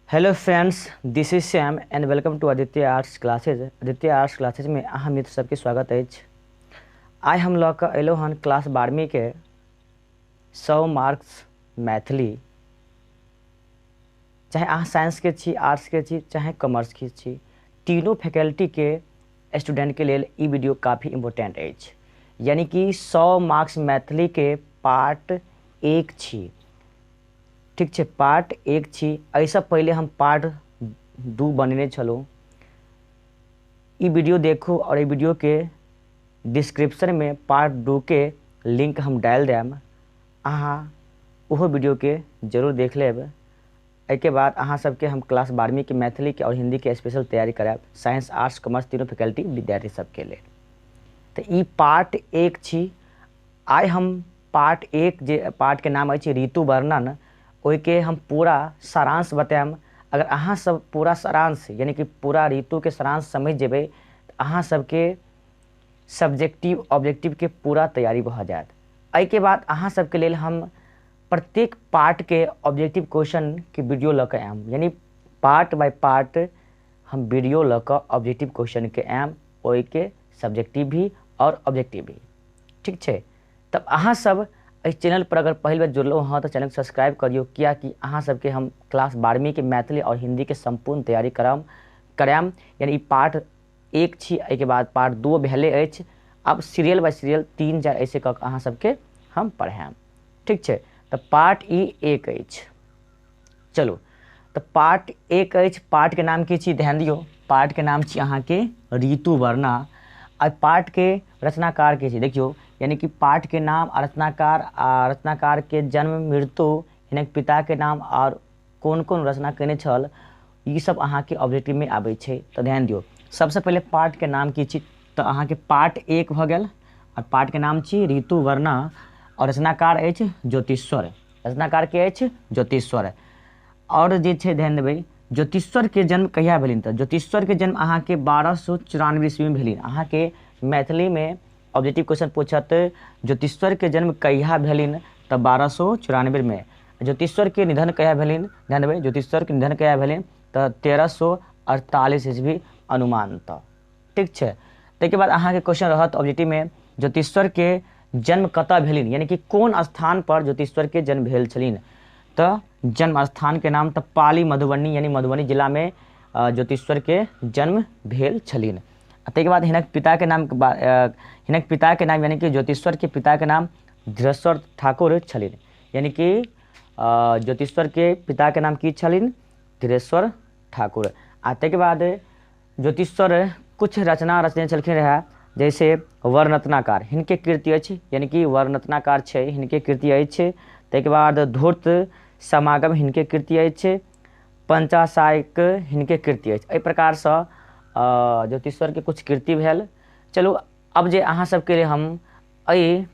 Hello friends, this is Shyam and welcome to Aditya arts classes. Aditya arts classes में अहाँ मित्र सबके स्वागत अछि। आइ हम लऽ कऽ अयलहुँ हन क्लास 12वीं के 100 मार्क्स मैथिली। चाहे अहाँ साइंस के छी, आर्ट्स के छी, चाहे कॉमर्स के छी, तीनों फैकल्टी के स्टूडेंट के लेल ई वीडियो काफ़ी इम्पोर्टेंट अछि। यानी कि 100 मार्क्स मैथिली के पार्ट 1 छी। ठीक छै, पार्ट 1 छी। एहिसँ पहिले हम पार्ट 2 बनेने छलहुँ। ई वीडियो देखू और ई वीडियो के डिस्क्रिप्शन में पार्ट 2 के लिंक हम डाल देम। अहाँ ओहो वीडियो के जरूर देख लेब। एहिके बाद अहाँ सबके हम क्लास 12वीं के मैथिली के और हिंदी के स्पेशल तैयारी करायब, साइंस आर्ट्स कॉमर्स तीनों फैकल्टी विद्यार्थी सबके लेल। तो ई पार्ट 1 छी। आइ हम पार्ट 1 जे पार्ट के नाम अछि ऋतु वर्णन, ओहि के हम पूरा सारांश बताएम। अगर अहाँ सब पूरा सारांश यानी कि पूरा ऋतु के सारांश समझ जेबै तो अहाँ सबके सब्जेक्टिव ऑब्जेक्टिव के पूरा तैयारी भऽ जायत। एहिके बाद अहाँ सबके लेल हम प्रत्येक पार्ट के ऑब्जेक्टिव क्वेश्चन के वीडियो लऽ कऽ आएम। यानी पार्ट बाय पार्ट हम वीडियो लऽ कऽ ऑब्जेक्टिव क्वेश्चन के आएम, ओहि के सब्जेक्टिव भी और ऑब्जेक्टिव भी। ठीक छै, तब अहाँ सब इस चैनल पर अगर पहली बार जुड़लहुँ हाँ तो चैनल को सब्सक्राइब करियो, कियाकि अहाँ सबके हम क्लास 12वीं के मैथिली और हिंदी के संपूर्ण तैयारी करायम। यानी पार्ट 1 छी, एहिके बाद पार्ट 2 भेले अछि। अब सीरियल बाय सीरियल 3-4 ऐसे कऽ अहाँ सबके हम पढ़ाएम। ठीक छै, तो पार्ट 1 अछि। चलू, तो पार्ट 1 अछि। पार्ट के नाम की छी ध्यान दियो। पार्ट के नाम छी अहाँ के ऋतु वर्णा। और पार्ट के रचनाकार के छी देखियो। यानी कि पाठ के नाम आ रचनाकार के जन्म, मृत्यु, हिनक पिता के नाम और कौन कौन रचना केने छल, ये सब अहाँ के ऑब्जेक्टिव में आबै छै। तो ध्यान दियो, सबसे पहले पाठ के नाम की छी तो अहाँ के पार्ट 1 भ गेल। और पाठ के नाम छी ऋतु वर्णा और रचनाकार अछि ज्योतिश्वर। रचनाकार के अछि ज्योतिश्वर। और जे छै ध्यान देबै, ज्योतिश्वर के जन्म कहिया भेलिन तो ज्योतिश्वर के जन्म अहाँ के 1294 ईस्वी में भेलिन। अहाँ के मैथिली में ऑब्जेक्टिव क्वेश्चन पूछत ज्योतिश्वर के जन्म कहिया भेलिन तो 1294 में। ज्योतिश्वर के निधन कहिया भेलिन, ध्यान देबै, ज्योतिश्वर के निधन कहिया भेलिन तो 1348 ईस्वी अनुमान तो। ठीक छै, ताहिके बाद अहाँ के क्वेश्चन रहत ऑब्जेक्टिव में ज्योतिश्वर के जन्म कतऽ भेलिन, यानी कि कौन स्थान पर ज्योतिश्वर के जन्म भेल छलिन। तो जन्म स्थान के नाम तो पाली मधुबनी, यानी मधुबनी जिला में ज्योतिश्वर के जन्म भेल छलिन। ताहिके बाद हिनक पिता के नाम यानी कि ज्योतिश्वर के पिता के नाम धीरेश्वर ठाकुर छलिन। यानी कि ज्योतिश्वर के पिता के नाम की छलिन, धीरेश्वर ठाकुर। आ ताहिके बाद ज्योतिश्वर कुछ रचना रचने छलखिन रहे, जैसे वर्णरत्नाकार हिनके कृति अछि। यानी कि वर्णरत्नाकार छै, हिनके कृति अछि। ताहिके बाद धूर्त समागम हिनके कृति अछि। पंचाशायक हिनके कृति अछि। एहि प्रकार से ज्योतिश्वर के कुछ कृति भेल। चलू, अब जे अहाँ सबके लिए हम एहि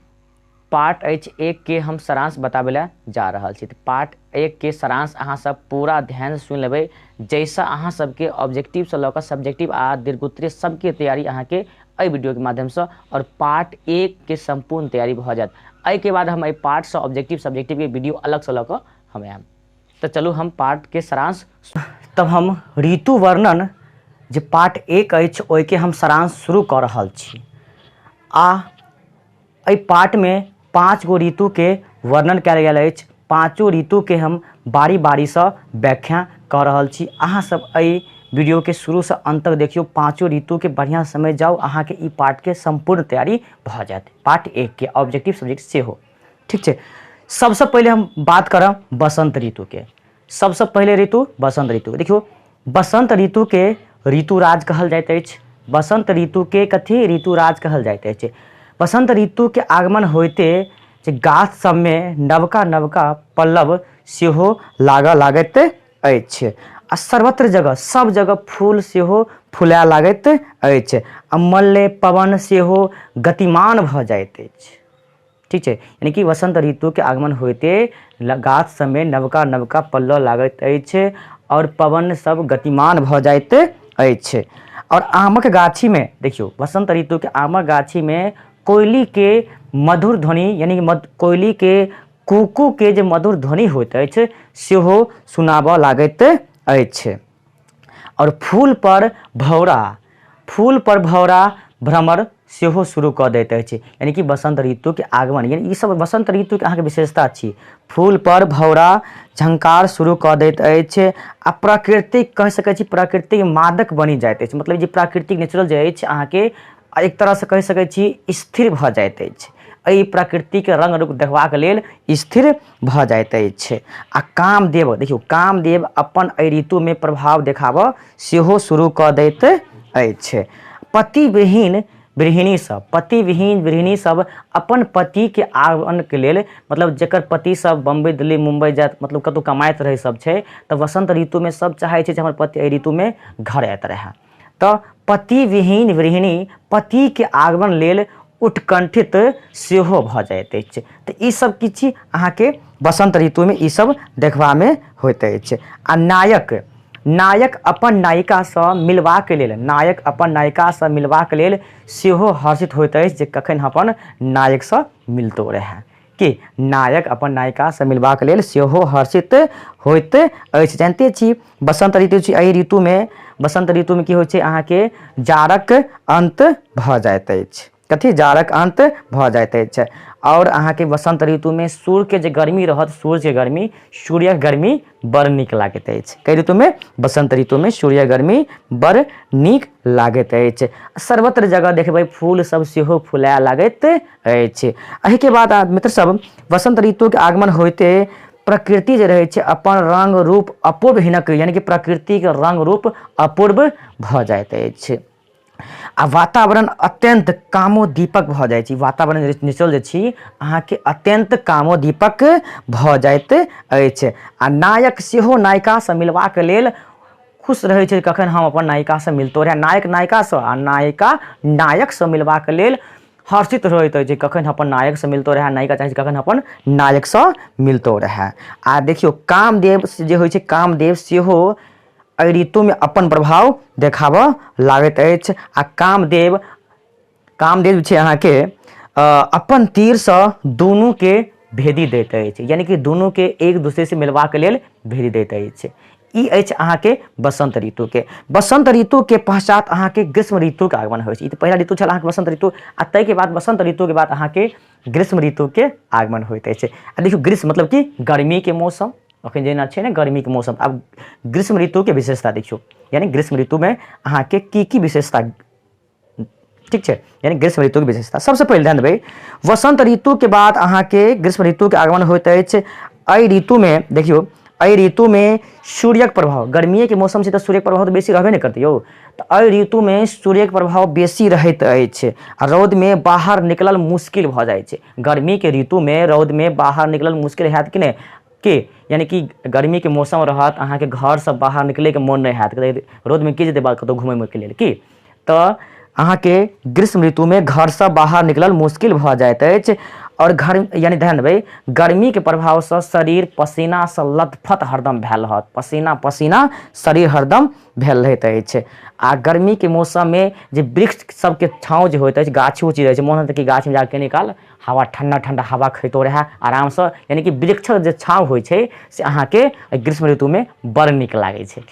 पार्ट 1 के हम सारांश बताबै ला जा रहल छी। पार्ट 1 के सारांश अहाँ सब पूरा ध्यान से सुनि लेबै, जैसा अहाँ सबके ऑब्जेक्टिव से लऽ कऽ सब्जेक्टिव आ दीर्घोत्तरीय सबके तैयारी अहाँ के एहि वीडियो के माध्यम से और पार्ट 1 के संपूर्ण तैयारी भऽ जायत। एहिके बाद हम एहि पार्ट से ऑब्जेक्टिव सब्जेक्टिव के वीडियो अलग से लऽ कऽ हम आएम। तो चलू हम पार्ट के सारांश, तब हम ऋतु वर्णन जे पार्ट 1 अछि ओहि के हम सारांश शुरू कऽ रहल छी। एहि पार्ट में 5 गो ऋतु के वर्णन कयल गेल अछि। 5 ऋतु के हम बारी बारी से व्याख्या कऽ रहल छी। अहाँ सब एहि वीडियो के शुरू से अंत तक देखियो, 5 ऋतु के बढ़िया समझ जाओ, अहाँ के ई पार्ट के संपूर्ण तैयारी भऽ जायत। पार्ट 1 के ऑब्जेक्टिव सब्जेक्ट से हो। ठीक छै, सबसे पहले हम बात करब बसंत ऋतु के। सबसे पहले ऋतु बसंत ऋतु। देखियो, बसंत ऋतु के ऋतुराज कहल जाइत अछि। बसंत ऋतु के कथी ऋतुराज कहल जाइत अछि। बसंत ऋतु के आगमन होइते जे गाछ सब में नवका नवका पल्लव सेहो लागऽ लागैत अछि। आ सर्वत्र जगह सब जगह फूल सेहो फुलाए लागैत अछि। आ मल्ल पवन सेहो गतिमान भऽ जाइत अछि। ठीक छै, यानी कि वसंत ऋतु के आगमन होइते गाछ सब में नवका नवका पल्लव लागैत अछि और पवन सब गतिमान भऽ जाइत अछि। और आमक गाछी में देखियो, वसंत ऋतु के आमक गाछी में कोयली के मधुर ध्वनि, यानी कि कोयली के कुकू के जे मधुर ध्वनि होइत अछि सेहो सुनाबऽ लागैत अछि और फूल पर भौरा भ्रमर सेहो शुरू कऽ दैत अछि, यानी कि बसंत ऋतु के आगमन, यानी ई सब बसंत ऋतु के अहाँके विशेषता छी। फूल पर भौरा झंकार शुरू कऽ दैत अछि आ प्राकृतिक कहि सकै छी प्राकृतिक मादक बनि जाइत अछि, मतलब जे प्राकृतिक नेचुरल जे अछि अहाँके एक तरह से कहि सकै छी स्थिर भऽ जाइत अछि। एहि प्रकृति के रंग रूप देखबाक लेल स्थिर भऽ जाइत अछि। आ कामदेव, देखियौ कामदेव अपन एहि ऋतु में प्रभाव देखाबऽ सेहो शुरू कऽ दैत अछि। पति विहीन गृहिणी सब अपन पति के आगमन के लेल, मतलब जेकर पति सब बम्बई दिल्ली मुंबई जात, मतलब कतौ कमाइत रहे सब छै, तऽ वसंत ऋतु में सब चाहे छै जे हमर पति एहि ऋतु में घर आइत रहे। तऽ पति विहीन गृहिणी पति के आगमन लेल उत्कंठित सेहो भऽ जाइत अछि। तऽ ई सब किछु अहाँके बसंत ऋतु में ई सब देखबा में होइत अछि। आ नायक अपन नायिका सँ मिलबाक लेल सेहो हर्षित होइत अछि जे कखन अपन नायक सँ मिलतो रहै। कि नायक अपन नायिका सँ मिलबाक लेल सेहो हर्षित होइत अछि। जानते छी बसंत ऋतु छी, एहि ऋतु में बसंत ऋतु में की होइ छै अहाँके जाड़क अंत भऽ जाइत अछि। कथी? जाड़क अंत भऽ जाइत अछि। और अहाँके बसंत ऋतु में सूर्य के जे गर्मी रहत, सूर्यक गर्मी बड़ नीक लागैत अछि। कई ऋतु में? बसंत ऋतु में सूर्य गर्मी बड़ नीक लागैत अछि। सर्वत्र जगह देखबै फूल सब सेहो फुलाए लागैत अछि। एहि के बाद मित्र सब बसंत ऋतु के आगमन होइते प्रकृति जे रहै छै अपन रंग रूप अपूर्व हिनक, यानी कि प्रकृति के रंग रूप अपूर्व भऽ जाइत अछि। आ वातावरण अत्यंत कामोदीपक भऽ जाइ छै। वातावरण नेचुरल जे छी अहाँके अत्यंत कामोदीपक भऽ जाइत अछि। आ नायक सेहो नायिका सँ मिलबाक लेल खुश रहै छै कखन हम अपन नायिका सँ मिलतो रहै। नायक नायिका सँ आ नायिका नायक सँ मिलबाक लेल हर्षित रहैत अछि कखन अपन नायक सँ मिलतो रहै। नायिका चाहे कखन अपन नायक सँ मिलतो रहै। आ देखियौ कामदेव जे होइ छै, कामदेव सेहो एहि ऋतु में अपन प्रभाव देखाबऽ लागैत अछि। आ कामदेव छै अहाँके अपन तीर सँ दुनू के भेदी दैत अछि, यानी कि दुनू के एक दूसरे से मिलबाक लेल भेदी दैत अछि। ई अछि अहाँके बसंत ऋतु के। बसंत ऋतु के पश्चात अहाँके ग्रीष्म ऋतु के आगमन होइ छै। ई तऽ पहिला ऋतु छल अहाँके बसंत ऋतु, आ ताहि के बाद बसंत ऋतु के बाद अहाँके ग्रीष्म ऋतु के आगमन होइत अछि। आ देखियौ ग्रीष्म मतलब कि गर्मी के मौसम, अखन जेना छै ने गर्मी के मौसम। आब ग्रीष्म ऋतु के विशेषता देखियौ, यानी ग्रीष्म ऋतु में अहाँके की विशेषता, ठीक है, यानी ग्रीष्म ऋतु की विशेषता। सबसे पहले ध्यान देबै वसंत ऋतु के बाद अहाँके ग्रीष्म ऋतु के आगमन होइत अछि। एहि ऋतु में देखियौ, एहि ऋतु में सूर्यक प्रभाव, गर्मी के मौसम से तो सूर्यक प्रभाव तो बेसी रहबे नहीं करते यौ, तो एहि ऋतु में सूर्यक प्रभाव बेसी रहैत अछि। रौद में बाहर निकलल मुश्किल भऽ जाइ छै। गर्मी के ऋतु में रौद में बाहर निकलल मुश्किल हैत कि नहीं, के यानी कि गर्मी के मौसम रहत अहाँके घर से बाहर निकले के मन नहीं हैत, रौद में की जेतै बात कतौ घूमै के लेल की। तऽ अहाँके ग्रीष्म ऋतु में घर से बाहर निकलल मुश्किल भऽ जाइत अछि। और घर यानी ध्यान देबै गर्मी के प्रभाव से शरीर पसीना से लथपथ हरदम भेल रहत, पसीना शरीर हरदम भेल रहैत अछि। आ गर्मी के मौसम में जे वृक्ष सबके छाँव जे होइत अछि, गाछी उछी रहै छै, मोन होइत कि गाछ में जाके निकाल हवा ठंडा हवा खैतो रहै आराम से, यानी कि वृक्षक जे छाँव होइ छै से अहाँके ग्रीष्म ऋतु में बड़ नीक लागै छै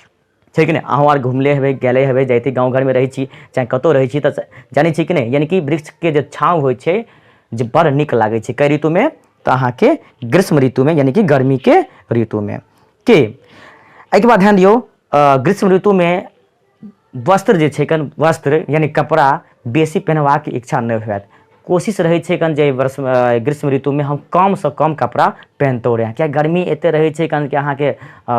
कि नहीं। अहूँ आर घुमले हेबै, गेले हेबै, जैते गाँव घर में रहै छी चाहे कतौ रहै छी तऽ जानै छी कि नहीं, यानी कि वृक्ष के जे छाँव होइ छै जे बड़ नीक लागै छै। कई ऋतु में? तऽ अहाँके ग्रीष्म ऋतु में, यानी कि गर्मी के ऋतु में। के एहिके बाद ध्यान दियौ ग्रीष्म ऋतु में वस्त्र जे छै कन, वस्त्र यानी कपड़ा बेसी पहनबाक के इच्छा नहीं होयत। कोशिश रहै छै कन जे ग्रीष्म ऋतु में हम कम से कम कपड़ा पहनतो रहें, क्या गर्मी एते रहै छै कन कि अहाँके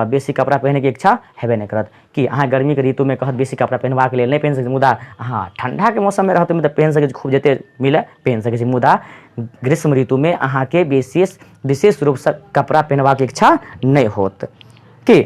बेसी कपड़ा पहने के इच्छा हेबे नहीं करत। कि अहाँ गर्मी के ऋतु में कहत बेसी कपड़ा पहनबाक लेल नहीं पहन सकै, मुदा हाँ ठंडा के मौसम में रहत तऽ पहन सकै छी, खूब जते मिले पहन सकै छी। मुदा ग्रीष्म ऋतु में अहाँके विशेष रूप से कपड़ा पहनबाक के इच्छा नहीं होत। कि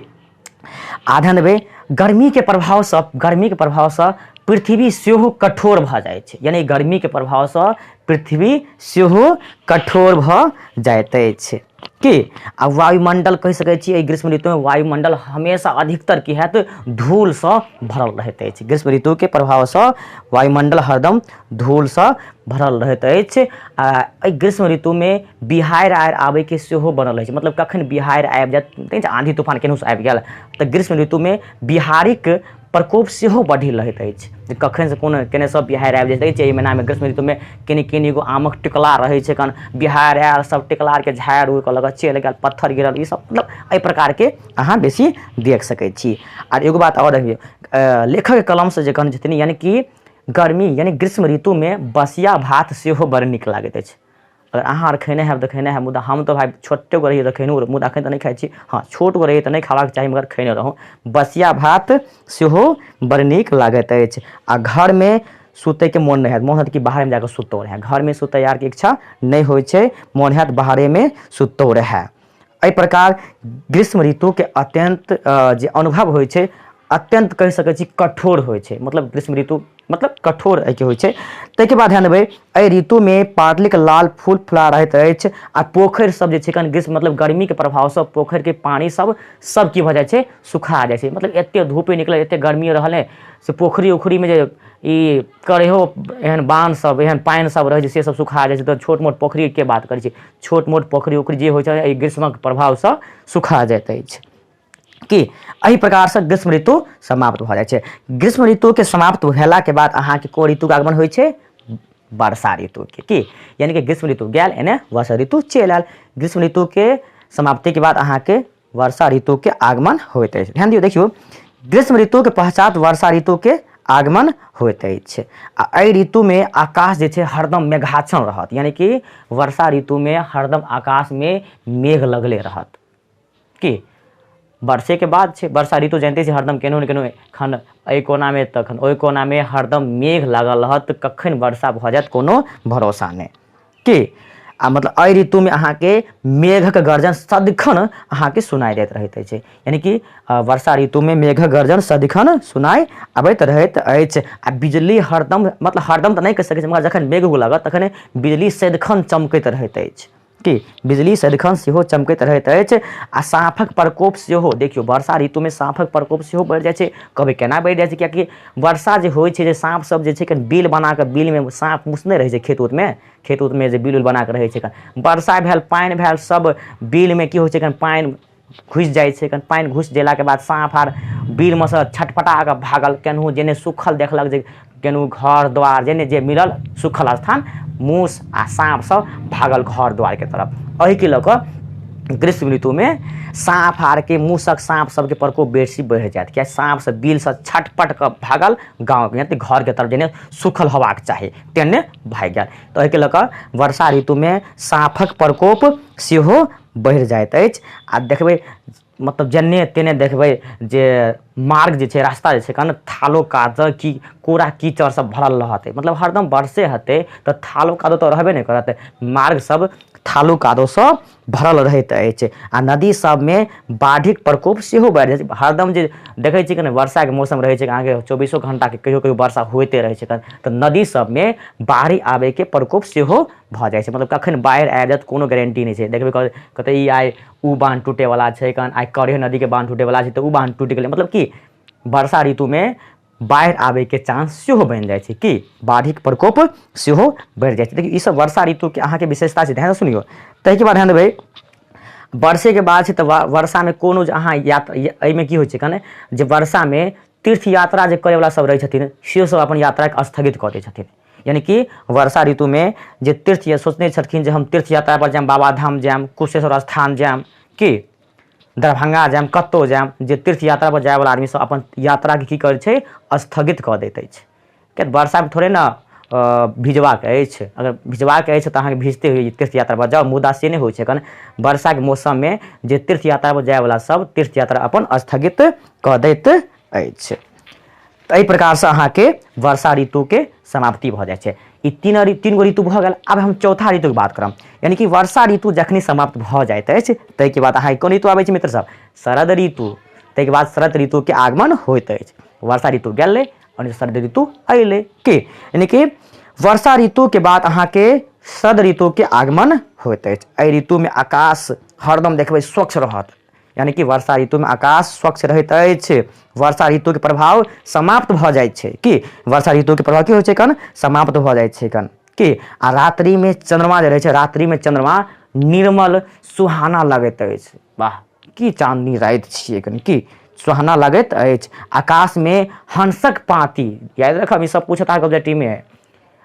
ध्यान देबै गर्मी के प्रभाव से पृथ्वी सेहो कठोर भऽ जाइ छै, यानी गर्मी के प्रभाव से पृथ्वी सेहो कठोर भऽ जाइत अछि कि आ वायुमंडल कहि सकै छी ग्रीष्म ऋतु में वायुमंडल हमेशा अधिकतर की हैत धूल से भरल रहैत अछि। ग्रीष्म ऋतु के प्रभाव से वायुमंडल हरदम धूल से भरल रहैत अछि। आ ग्रीष्म ऋतु में बिहाड़ि आबे के सेहो बनल रहै छै, मतलब कखन बिहाड़ि आबि जायत, आंधी तूफान केनहु से आबि गेल तऽ ग्रीष्म ऋतु में बिहाड़िक प्रकोप सेहो बढ़ल रहैत अछि, जे कखन से कोन केने सब बिहाड़ि आबि जाइत अछि। एहि महीना में ग्रीष्म ऋतु में केनी केनी एगो आमक टिकला रहै छै, कन बिहाड़ि आयल सब टिकला के झाड़ि उड़ि कऽ लगत चलि गेल, पत्थर गिरल, ई सब मतलब एहि प्रकार के अहाँ बेसी देख सकै छी। आर एगो बात और देखियौ, लेखक कलम से जे कहने छथिन, यानी कि गर्मी यानी ग्रीष्म ऋतु में बसिया भात सेहो बड़ नीक लागैत अछि। अगर अहाँ आर खेने हैब तऽ खेने हैब, मुदा हम तो भाई छोटे गो रहिए तऽ खेनू, मुदा एखन तऽ नहीं खाइ छी। हाँ, छोट गो रहिए तऽ नहीं खाबाक चाही, मगर खेने रहूँ। बसिया भात सेहो बड़ नीक लागैत अछि। आ घर में सुतै के मोन नहीं हैत, मोन हैत कि बाहर में जाकर सुतौ रहे। घर में सुतै यार के इच्छा नहीं होइ छै, मोन हैत बाहरे में सुतौ रहे। एहि प्रकार ग्रीष्म ऋतु के अत्यंत जे अनुभव होइ छै, अत्यंत कहि सकै छी कठोर होइ छै। मतलब ग्रीष्म ऋतु मतलब कठोर के होइ छै। ताहिके बाद ध्यान देबै, एहि ऋतु में पाटलिक लाल फूल फुला रहैत अछि। आ पोखरि सब जे छै कन ग्रीष्म मतलब गर्मी के प्रभाव से पोखरि के पानी सब की भऽ जाइ छै, सुखा जाइ छै। मतलब एते धूपे निकले, एते गर्मी रहले से पोखरी उखरी में जे ई करेहो एहन बांध सब एहन पानि सब रहै छै से सब सुखा जाइ छै। तऽ छोट मोट पोखरी के बात करै छी, छोट मोट पोखरी उखरी जे होइ छै ग्रीष्मक प्रभाव से सुखा जाइत अछि कि एहि प्रकार से ग्रीष्म ऋतु समाप्त भऽ जाइ छै। ग्रीष्म ऋतु के समाप्त भेला के बाद अहाँ के कोन ऋतु के आगमन होइ छै, वर्षा ऋतु के की, यानी कि ग्रीष्म ऋतु गेल एने वर्षा ऋतु चलि आयल। ग्रीष्म ऋतु के समाप्ति के बाद अहाँ के वर्षा ऋतु के आगमन होइत अछि। ध्यान दियौ, देखियौ ग्रीष्म ऋतु के पश्चात वर्षा ऋतु के आगमन होइत अछि। आ एहि ऋतु में आकाश जे छै हरदम मेघाच्छन्न रहत, यानी कि वर्षा ऋतु में हरदम आकाश में मेघ लगले रहत कि वर्षे के बाद छै वर्षा ऋतु, जानते छी हरदम केनो न केनो खन एहि कोना में तखन ओहि कोना में हरदम मेघ लागल रहत, कखन वर्षा भऽ जायत कोनो भरोसा नहीं कि। आ मतलब एहि ऋतु में अहाँ के मेघक गर्जन सदिखन अहाँ के सुनाई देत रहैत अछि, यानी कि वर्षा ऋतु में मेघक गर्जन सदिखन सुनाई अबैत रहैत अछि। आ बिजली हरदम मतलब हरदम तऽ नहीं कहि सकै छी, मगर जखन मेघ लागत तखन बिजली सदिखन चमकैत रहैत अछि कि बिजली सदिखन सेहो चमकैत रहैत अछि। आ साँपक प्रकोप सेहो, देखियौ वर्षा ऋतु में साँपक प्रकोप सेहो बढ़ि जाइ छै। कभी केना बढ़ि जाइ छै, कियाकि वर्षा जे होइ छै, जे साँप सब जे छै कनि बिल बना कऽ, बिल में साँप मुसने रहै छै खेत उत में जे बिल उल बना कऽ रहै छै। वर्षा भेल, पानि भेल, सब बिल में की होइ छै, कनि पानि घुसि जाइ छै। कनि पानि घुसि गेलाके बाद साँप आर बिल में से छटपटा कऽ भागल, केनहु जेने सुखल देखलक जे केनहु घर द्वार जेने जे मिलल सुखल स्थान, मूस आ साँप सब भागल घर द्वार के तरफ। एहि के लऽ कऽ ग्रीष्म ऋतु में साँप आर के मूसक साँप सबके प्रकोप बेसी बढ़ि जायत, किया साँप से बिल से छटपट कऽ भागल गाँव में घर के तरफ, जेने सुखल होबाक चाही तेने भागि गेल। तऽ एहि के लऽ कऽ वर्षा ऋतु में साँपक प्रकोप सेहो बढ़ि जाइत अछि। आ देखबै मतलब जेने तेने देखबै जे मार्ग जे छै, रास्ता जे छै कन थालो कादो की कूड़ा कीचड़ सब भरल रहतै। मतलब हरदम वर्षे हेतै तऽ थालो कादो तऽ रहबे नहीं करत, मार्ग सब थालो कादो से भरल रहैत अछि। आ नदी सब में बाढ़िक प्रकोप सेहो बढ़ि जाइ छै। हरदम जे देखै छी कि वर्षा के मौसम रहै छै, अहाँके 24 घंटा के कहियो कहियो वर्षा होइते रहै छै, तऽ नदी सब में बाढ़ि आबे के प्रकोप सेहो भऽ जाइ छै। मतलब कखन बाढ़ि आबि जायत कोनो गारंटी नहीं छै। देखबै कहतै ई आइ उ बांध टूटे वाला छै, कन आइ करेह नदी के बांध टूटे वाला छै, तऽ उ बांध टूट गेलै। मतलब कि वर्षा ऋतु में बाढ़ि आबे के चांस सेहो बनि जाइ छै, कि बाढ़िक प्रकोप सेहो बढ़ि जाइ छै। देखिए ई सब वर्षा ऋतु के अहाँ के विशेषता छै, ध्यान से सुनियो। ताहिके बाद ध्यान देबै, वर्षे के बाद छै तऽ वर्षा में कोनो अहाँ यात्रा एहिमे की होइ छै कने, जे वर्षा में तीर्थ यात्रा जे करे वाला सब रहै छथिन से सब अपन यात्रा के स्थगित कऽ दै छथिन। यानी कि वर्षा ऋतु में जे तीर्थ सोचने छथिन जे हम तीर्थ यात्रा पर जायब, बाबाधाम जायब, कुशेश्वर स्थान जायब, कि दरभंगा जायब, कतौ जायब, जे तीर्थ यात्रा पर जाए वाला आदमी सब अपन यात्रा के की करै छै, स्थगित कऽ दैत अछि। किया वर्षा में थोड़े ना भिजबाक अछि, अगर भिजबाक अछि तऽ अहाँके भिजते हुए तीर्थ यात्रा पर जाउ, मुदा से नहीं होइ छै। कन वर्षा के मौसम में जे तीर्थ यात्रा पर जाए वाला सब तीर्थ यात्रा अपन स्थगित कऽ दैत अछि। तऽ एहि प्रकार से अहाँ के वर्षा ऋतु के समाप्ति भऽ जाइ छै। ई तीन गो ऋतु भऽ गेल। अब हम चौथा ऋतु के बात करब, यानी कि वर्षा ऋतु जखनी समाप्त भऽ जाइत अछि ताहिके बाद अहाँ कोन ऋतु आबै छै मित्र सब, शरद ऋतु। ताहिके बाद शरद ऋतु के आगमन होइत अछि। वर्षा ऋतु गेलै, और शरद ऋतु अइले के, यानी कि वर्षा ऋतु के बाद अहाँ के शरद ऋतु के आगमन होइत अछि। एहि ऋतु में आकाश हरदम देखबै स्वच्छ रहत, यानी कि वर्षा ऋतु में आकाश स्वच्छ रहैत अछि। वर्षा ऋतु के प्रभाव समाप्त भऽ जाइ छै कि वर्षा ऋतु के प्रभाव की होइ छै कन समाप्त भऽ जाइ छै कन कि आ रात्रि में चंद्रमा जे रहै छै, रात्रि में चंद्रमा निर्मल सुहाना लगैत अछि। वाह की चांदनी राति छियै कन की सुहाना लगैत अछि। आकाश में हंसक पाती, याद रखब ई सब पूछत अहाँके ऑब्जेक्टिव में,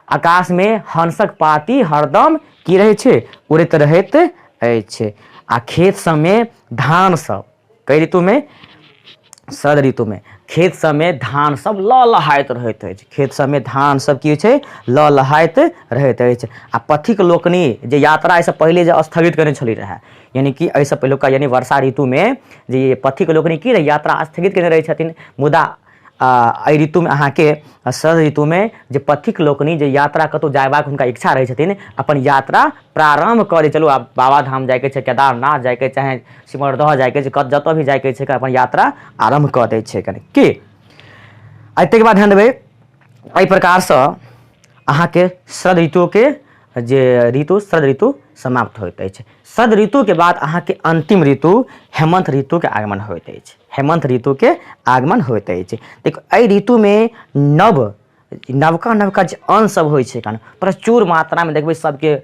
आकाश में हंसक पाती हरदम की रहै छै उड़ैत रहैत अछि। आ खेत सब में धान सब, कई ऋतु में शरद ऋतु में खेत सब में धान सब लहलहाइत रहैत अछि। खेत सब में धान सब की होइ छै लहलहाइत रहैत अछि। आ पथिक लोकनि जे यात्रा एहिसँ पहिले जे स्थगित करने छली रहै, यानी कि एहिसँ पहिलुका यानी वर्षा ऋतु में जे पथिक लोकनि की रहै यात्रा स्थगित करने रहै छथिन, मुदा एहि ऋतु में अहाँ के शरद ऋतु में जे पथिक लोकनि जे यात्रा कतौ जयबाक हुनका इच्छा रहै छथिन, अपन यात्रा प्रारंभ करै चलू आब बाबाधाम जायके छै, केदारनाथ जायके चाहे सिमरदह जायके छै, जतऽ भी जायके छै अपन यात्रा आरंभ कऽ दै छै कनि की। ताहिके बाद ध्यान देबै एहि प्रकारसँ अहाँके शरद ऋतु के जे ऋतु शरद ऋतु समाप्त होइत अछि। शरद ऋतु के बाद अहाँके अंतिम ऋतु हेमंत ऋतु के आगमन होइत अछि। हेमंत ऋतु के आगमन होइत अछि। देखो एहि ऋतु में नवका नवका जे अन्न सब होइ छै कन प्रचुर मात्रा में देखबै सबके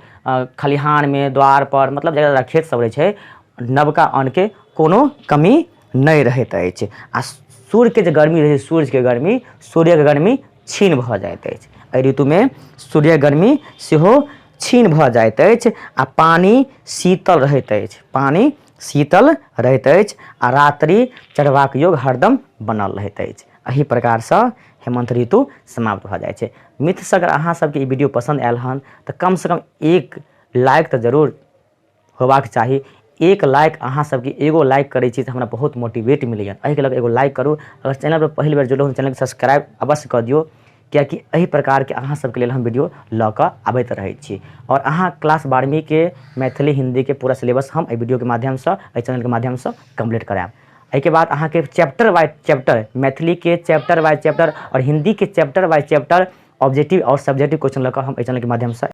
खलिहान में द्वार पर मतलब जगह खेत सब रहै छै, नवका अन्न के कोनो कमी नहीं रहैत अछि। आ सूर्य के जे गर्मी रहै छै, सूर्य के गर्मी छीन भऽ जाइत अछि। एहि ऋतु में सूर्य गर्मी सेहो छीन भऽ जाइत अछि। आ पानी शीतल रहैत अछि, पानी शीतल रहैत अछि। आ रात्रि चढ़बाक योग हरदम बनल रहैत अछि। एही प्रकारसँ हेमंत ऋतु समाप्त भऽ जाइ छै। मित्रसँ अगर अहाँ सबके ई वीडियो पसंद आयल हन तऽ कम से कम एक लाइक तऽ जरूर होबाक चाही। एक लाइक अहाँ सबके एगो लाइक करै छी तऽ हमरा बहुत मोटिवेट मिलैए। एहिके लऽ कऽ एगो लाइक करू। अगर चैनल पर पहिल बेर जुड़लहुँ चैनल के सब्सक्राइब अवश्य कऽ दियौ, कियाकि एही प्रकार के अहाँ सबके लेल हम वीडियो लऽ कऽ आबैत रहै छी। और अहाँ क्लास 12वीं के मैथिली हिंदी के पूरा सिलेबस हम एहि वीडियो के माध्यमसँ एहि चैनल के माध्यमसँ कंप्लीट करायब। एहिके बाद अहाँ के चैप्टर वाइज चैप्टर, मैथिली के चैप्टर वाइज चैप्टर और हिंदी के चैप्टर वाइज चैप्टर ऑब्जेक्टिव और सब्जेक्टिव क्वेश्चन लऽ कऽ हम एहि चैनल के माध्यमसँ